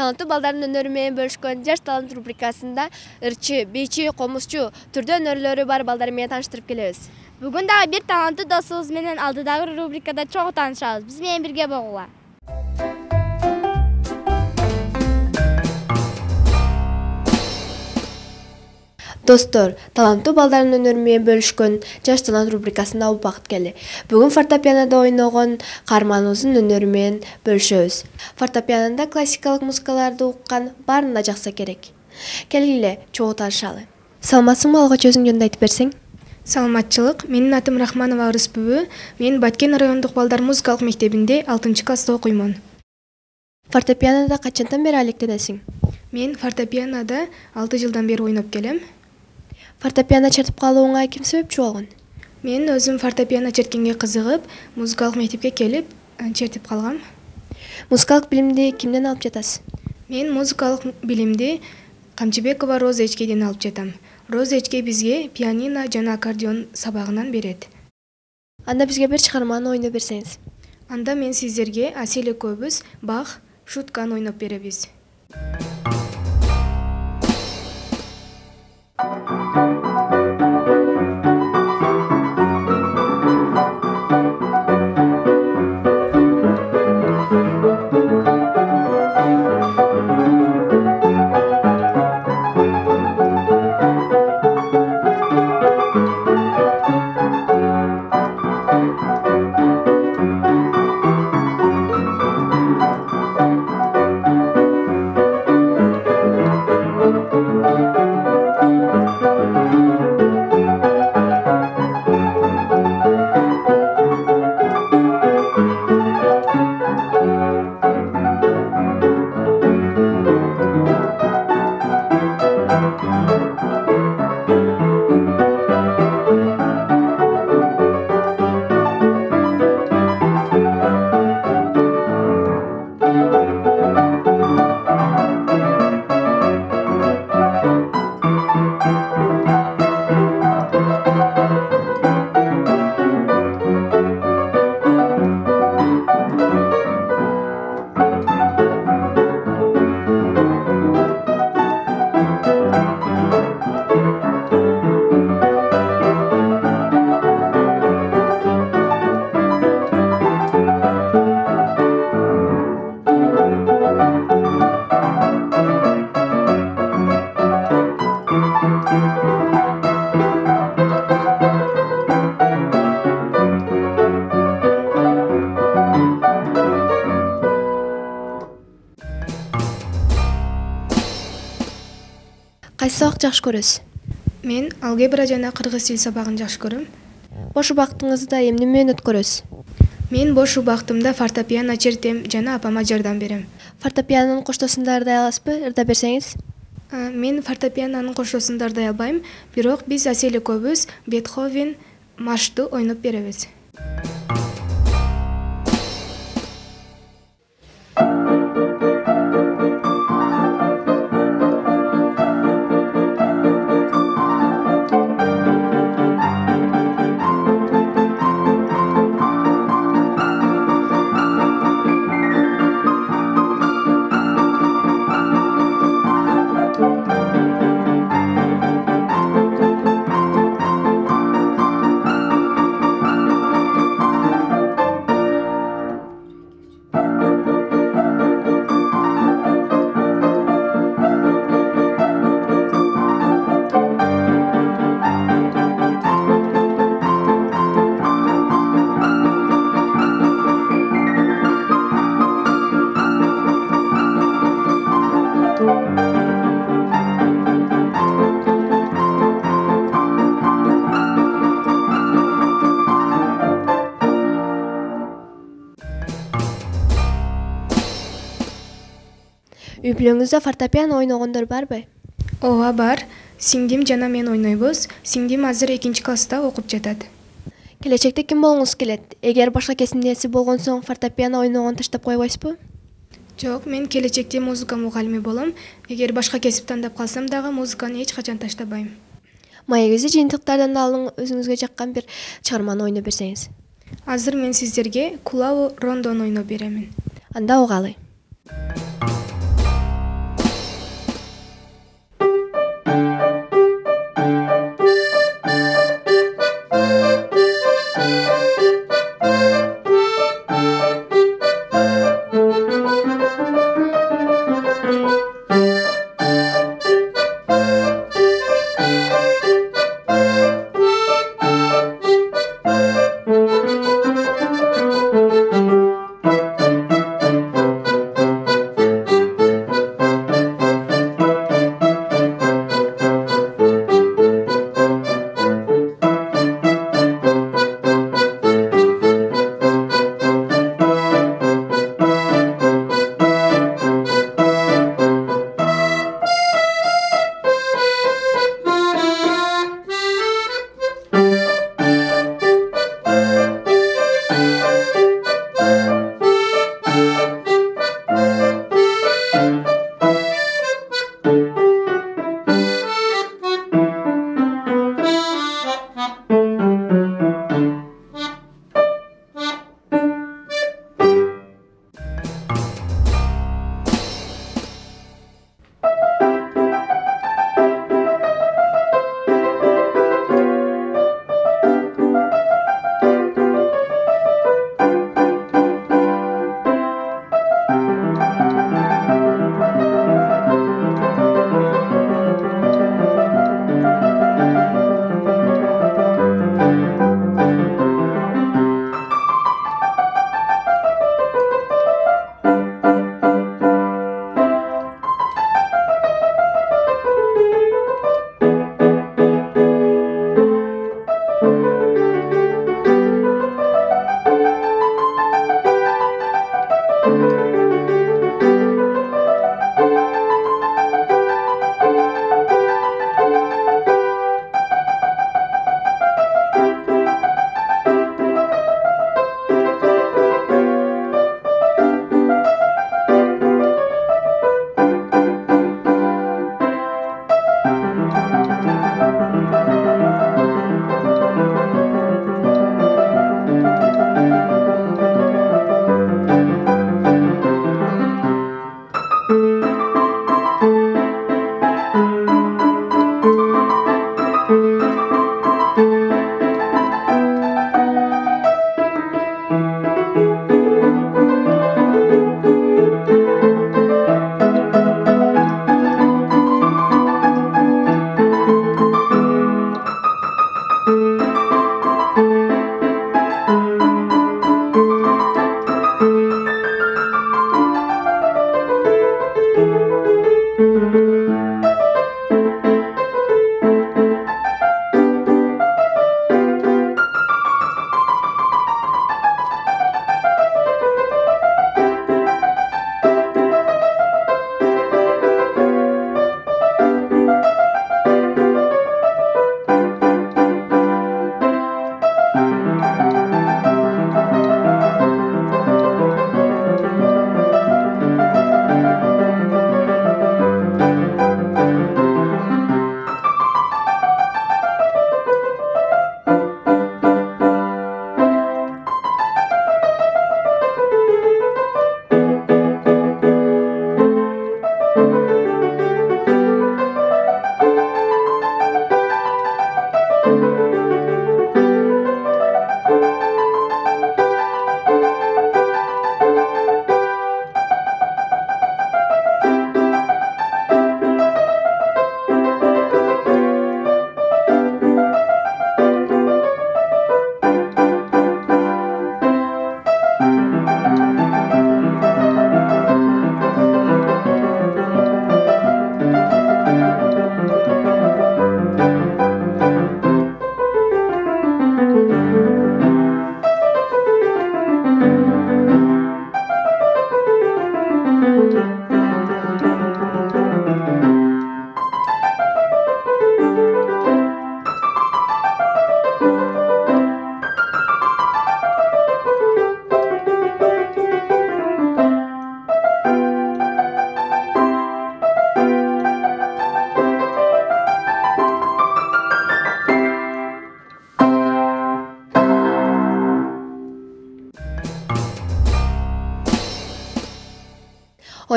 Таланттуу балдардын өнөрү менен бөлүшкөн Жаш талант рубрикасында ырчы, бийчи, комузчу түрдүү өнөрлөрү бар балдар менен тааныштырып келебиз. Бүгүн дагы бир таланттуу досубуз менен алдыдагы рубрикада чогуу таанышабыз. Биз менен бирге болгула. Достор, таланттуу балдардын өнөрү менен бөлүшкөн Жаш талант рубрикасында убакыт келди. Бүгүн фортепианода ойногон каарманыбыздын өнөрү менен бөлүшөбүз. Фортепианода классикалык музыкаларды уккан баарын да жакса керек. Келгиле, чогуу таанышалы. Саламатсыңбы, алгач өзүң жөнүндө айтып берсең? Саламатчылык. Менин атым Рахманова Арыс бүбү. Мен Баткен райондук балдар музыкалык мектебинде 6-класста окуймун. Фортепианода качандан бери алектенесиң? Мен фортепианода 6 жылдан бери ойноп келем. Фортепиано чертип калууңа ким себепчи болгон? Мен өзүм фортепиано черткенге кызыгып, музыкалык мектепке келип, чертип калгам. Музыкалык билимди кимден алып жатасыз? Мен музыкалык билимди Камчыбекова Роза эчкеден алып жатам. Роза эчке бизге пианино жана аккордеон сабагынан берет. Анда бизге бир чыгарманы ойноп берсеңиз. Анда мен сиздерге Асель экөөбүз Бах, Шутканы ойноп беребиз. Кайсы сабак жакшы көрөсүз? Мен алгебра жана кыргыз тил сабагын жакшы көрөм. Бош убактыңызда эмне менен өткөрөсүз? Мен бош убактымда фортепиано чертем жана апама жардам берем. Фортепианонун коштосун даярдай аласызбы? Ырдап берсеңиз. Мен фортепианонун коштосун даярдай албайм, бирок биз Асель экөөбүз Бетховен маршту ойноп беребиз. Үй бүлөңүздө фортепиано ойногондор барбы? Ооба, бар. Сиңдим жана мен ойнойбуз. Сиңдим азыр 2-класста окуп жатат. Келечекте ким болгуңуз келет? Эгер башка кесимдеси болгон соң фортепиано ойногонду таштап койбойсузбу? Жок, мен келечекте музыка мугалими болом. Эгер башка кесип тандап калсам дагы музыканы эч качан таштабайм. Маегизи жыйынтыктардан алың, өзүңүзгө жаккан бир чыгарманы ойноп берсеңиз. Азыр мен сиздерге Кулау Рондону ойноп беремин. Анда угалы.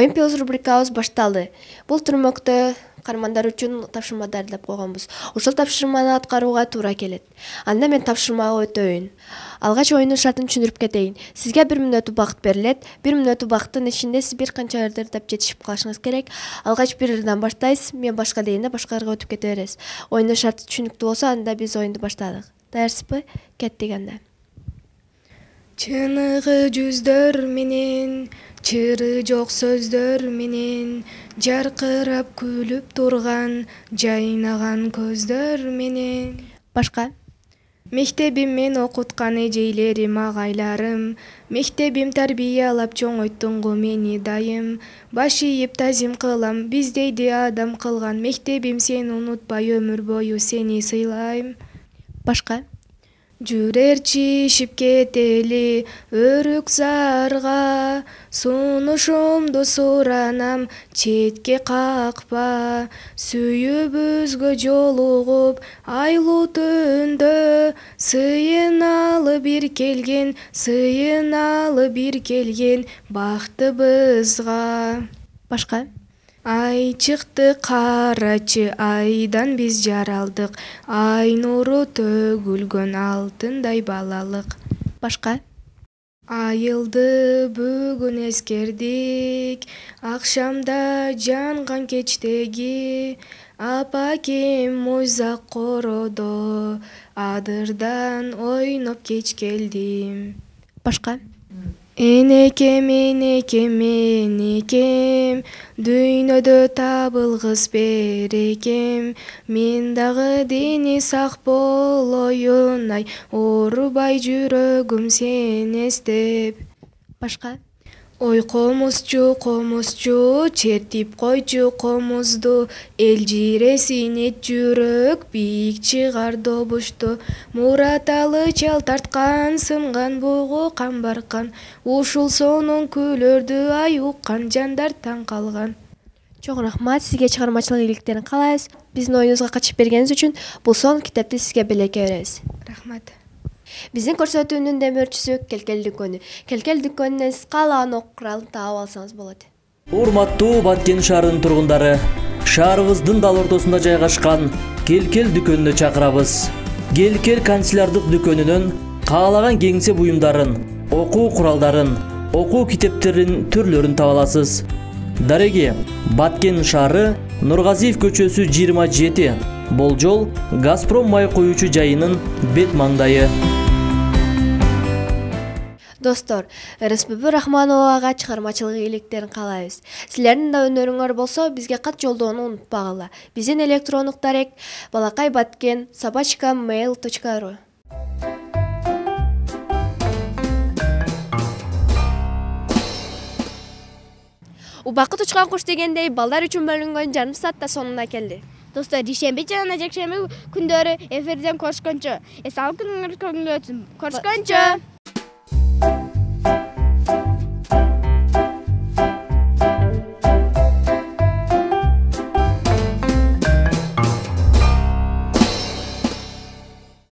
Оюн пиос рубрикабыз башталды. Бул түрмөктө кармандар үчүн тапшырма даярдап койгонбуз. Ошол тапшырманы аткарууга туура келет. Анда мен тапшырмага өтөйүн. Алгач оюндун шартын түшүндүрүп кетейин. Сизге 1 мүнөт убакыт берилет. 1 мүнөт убакыттын ичинде сиз бир канча ырдап жетишип калышыңыз керек. Алгач бир ырдан баштайсыз, мен башка дегенде башка ырга өтүп кете бересиз. Оюндун шарты түшүнүктүү болсо, анда биз оюнду баштадык. Даярсызбы? Кеттик анда. Чыныгы жүздөр менен, чыры жок сөздөр менен, жаркырап күлүп турган, жайнаган көздөр менен. Башка? Мектебим мен окуткан эжейлерим, агайларым, мектебим тарбиялап чоңойттуңгу мени дайым. Баш ийип тазим кылам, биздейди адам кылган, мектебим сени унутпай өмүр бою сени сыйлайм. Башка? Жүрерчи ишип кетели өрүк зарга, сунушумду суранам, четке какпа. Сүйүбүзгө жолугуп айлуу түндө, сыйыналы бир келген бактыбызга. Башка? Ай чыкты карачы, айдан биз жаралдык, ай нуру төгүлгөн алтындай балалык. Башка? Айылды бүгүн эскердик, акшамда жанган кечтеги, апакем мойзак коодо, адырдан ойноп кеч келдим. Башка? Энекем, дүйнөдө табылгыс берекем, мен дагы дени сак болоюн, ай, оорубай жүрөгүм сен эстеп. Башка? Ой комузчу, чертип койчу комузду, элжиресин эт жүрөк, бийик чыгар добушту. Мураталы чал тарткан, сынган бугу камбаркан, ушул сонун күйлөрдү ай уккан жандар таң калган. Чоң рахмат, сизге чыгармачылык ийгиликтерин каалайбыз. Биздин оюнубузга катышып бергениңиз үчүн бул сонун китепти сизге белекке беребиз. Рахмат. Биздин көрсөтүүнүн демөөрчүсү Келкел дүкөнү. Келкел дүкөнүнөн сиз каалаган окуу куралын таап алсаңыз болот. Урматтуу Баткен шаарынын тургундары, шаарыбыздын дал ортосунда жайгашкан Келкел дүкөнүнө чакырабыз. Келкел канцелярлык дүкөнүнөн каалаган кеңсе буюмдарын, окуу куралдарын, окуу китептеринин түрлөрүн таба аласыз. Дареги, Баткен шаары, Нургазиев көчөсү 27. Болжол Газпром май коюучу жайынын бет маңдайы. Достор, РСПБ Рахмановага чыгармачылык ийгиликтерин каалайбыз. Силердин да өнөрүңөр болсо, бизге кат жолдоону унутпагыла. Биздин электрондук дарек balakaybatken@mail.ru. Убакыт учкан куш дегендей, балдар үчүн бөлүнгөн жарым саат да сонуна келди. Достор, дүйшөмбү жана жекшемби күндөрү эфирден көрүшкөнчө. Эс алып күнүңөр көңүл өтсүн. Көрүшкөнчө.